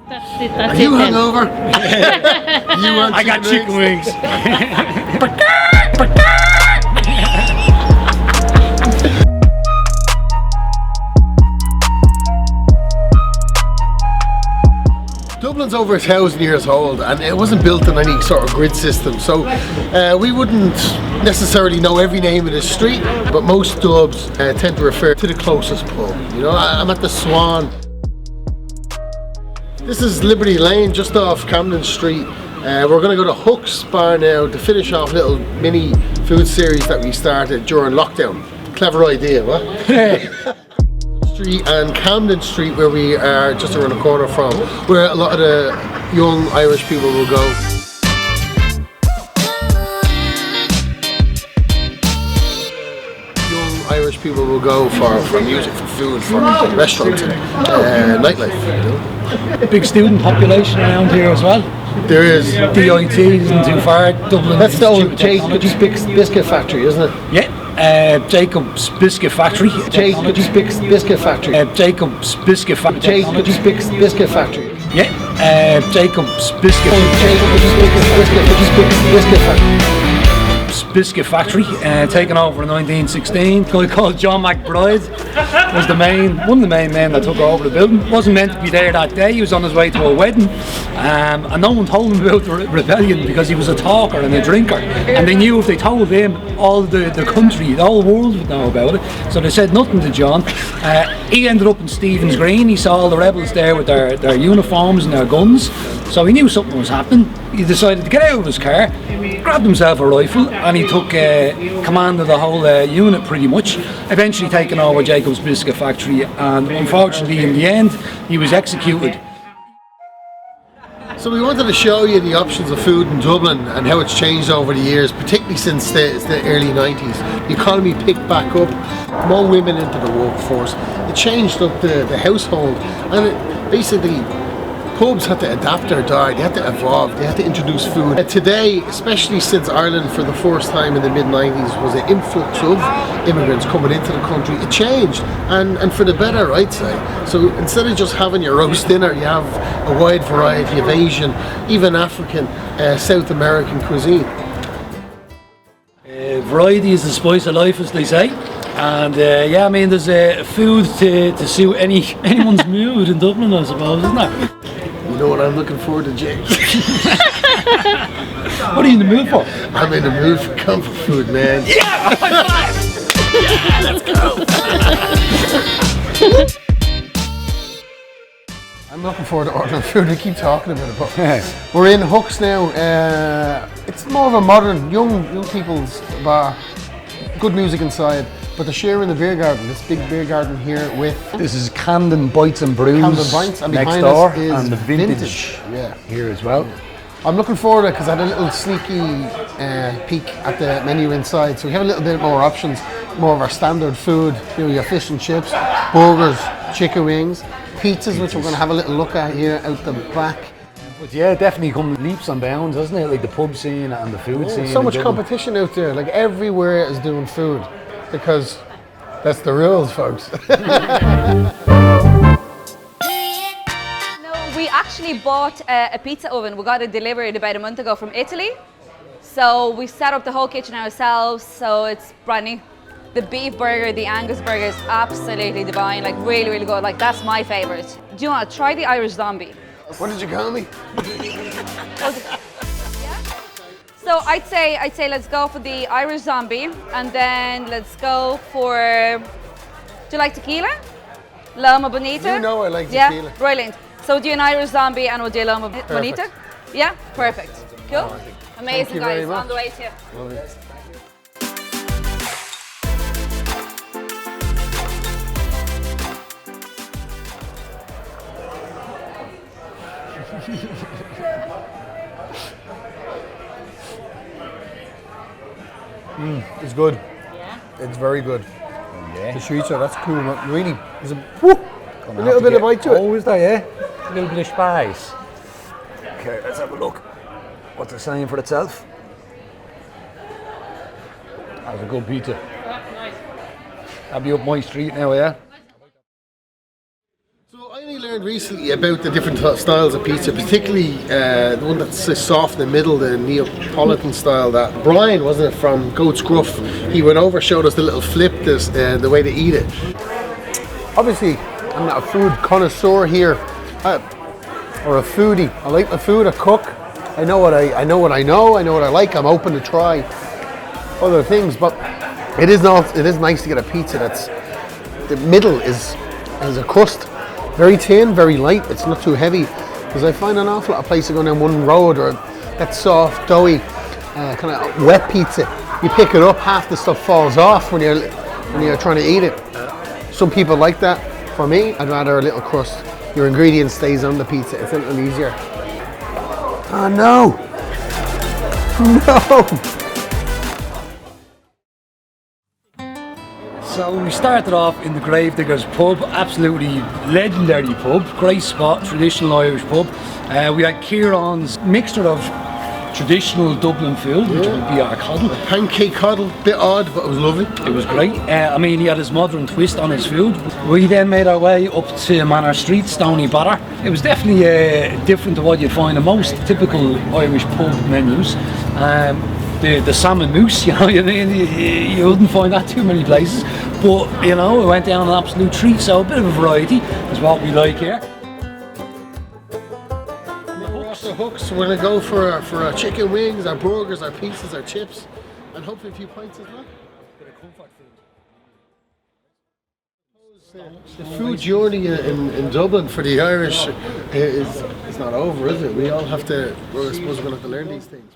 That's it. That's Are you it then. hungover? You want I got chicken wings. Dublin's over 1,000 years old and it wasn't built on any sort of grid system, so we wouldn't necessarily know every name of the street, but most Dubs tend to refer to the closest pub. You know, I'm at the Swan. This is Liberty Lane, just off Camden Street. We're going to go to HUCKS bar now to finish off a little mini food series that we started during lockdown. Clever idea, what? Street and Camden Street, where we are just around the corner from, where a lot of the young Irish people will go. Irish people will go for music, for food, for restaurants, nightlife. You know? Big student population around here as well. There is. DIT isn't too far. Dublin. That's the old Jacob's Biscuit Factory, isn't it? Yeah. Jacob's Biscuit Factory. Jacob's Biscuit Factory. Jacob's Biscuit Factory. Jacob's Biscuit Factory. Yeah. Jacob's Biscuit. Jacob's Biscuit Factory. Biscuit Factory, taken over in 1916. A guy called John McBride was one of the main men that took over the building. Wasn't meant to be there that day. He was on his way to a wedding, and no one told him about the rebellion because he was a talker and a drinker. And they knew if they told him, all the country, the whole world would know about it. So they said nothing to John. He ended up in Stephen's Green. He saw all the rebels there with their uniforms and their guns. So he knew something was happening. He decided to get out of his car, grabbed himself a rifle, and he took command of the whole unit pretty much, eventually taking over Jacob's Biscuit Factory, and unfortunately in the end he was executed. So we wanted to show you the options of food in Dublin and how it's changed over the years, particularly since the early 90s. The economy picked back up, more women into the workforce, it changed up the household, and it basically pubs had to adapt or die, they had to evolve, they had to introduce food. Today, especially since Ireland for the first time in the mid-90s was an influx of immigrants coming into the country, it changed, and for the better, I'd say. So instead of just having your roast dinner, you have a wide variety of Asian, even African, South American cuisine. Variety is the spice of life, as they say. And yeah, I mean, there's food to suit anyone's mood in Dublin, I suppose, isn't there? You know what I'm looking forward to, James? What are you in the mood for? I'm in the mood for comfort food, man. Yeah! High five! Yeah, let's go! I'm looking forward to ordering food. We keep talking about it, but we're in HUCKS now. It's more of a modern, young people's bar. Good music inside. But they're sharing the beer garden, this big beer garden here with... This is Camden Bites and Brews Camden Bites, and next behind door, us is and the vintage here as well. I'm looking forward to it because I had a little sneaky peek at the menu inside. So we have a little bit more options, more of our standard food. You know, your fish and chips, burgers, chicken wings, pizzas, which we're going to have a little look at here out the back. But yeah, definitely come leaps and bounds, doesn't it? Like the pub scene and the food scene. So much competition out there, like everywhere is doing food. Because that's the rules, folks. No, we actually bought a pizza oven. We got it delivered about a month ago from Italy. So we set up the whole kitchen ourselves, so it's brand new. The beef burger, the Angus burger is absolutely divine, like really, really good. Like that's my favorite. Do you want to try the Irish zombie? What did you call me? So I'd say let's go for the Irish zombie, and then let's go for, do you like tequila? Loma Bonita? You know I like tequila. Yeah, brilliant. So do an Irish zombie and we'll do Loma Bonita? Yeah, perfect. Cool? Amazing, guys, on the way to you. It's good. Yeah. It's very good. Yeah. The sriracha, that's cool. Really, there's a little bit of bite to it. Oh, is there, yeah? A little bit of spice. Okay, let's have a look. What's it saying for itself? That's a good pizza. That'll be up my street now, yeah? So I only learned learned recently about the different styles of pizza, particularly the one that's so soft in the middle, the Neapolitan style. That Brian, wasn't it, from Goat's Gruff? He went over, showed us the little flip, the way to eat it. Obviously, I'm not a food connoisseur here, or a foodie. I like my food. I cook. I know what I know what I like. I'm open to try other things, but it is nice to get a pizza that's the middle is a crust, very thin, very light. It's not too heavy, because I find an awful lot of places going down one road or that soft, doughy, kind of wet pizza. You pick it up, half the stuff falls off when you're trying to eat it. Some people like that. For me, I'd rather a little crust. Your ingredient stays on the pizza. It's a little easier. Oh no! No! So we started off in the Gravediggers pub, absolutely legendary pub, great spot, traditional Irish pub. We had Kieran's mixture of traditional Dublin food, which would be our coddle. Pancake coddle, bit odd, but it was lovely. It was great. I mean, he had his modern twist on his food. We then made our way up to Manor Street, Stony Batter. It was definitely different to what you'd find in most typical Irish pub menus. The salmon mousse, you know, you wouldn't find that too many places. But, you know, it went down an absolute treat, so a bit of a variety is what we like here. The hooks, we're going to go for our chicken wings, our burgers, our pizzas, our chips, and hopefully a few pints as well. The food journey in Dublin for the Irish is not over, is it? We all have to, well, I suppose we're going to have to learn these things.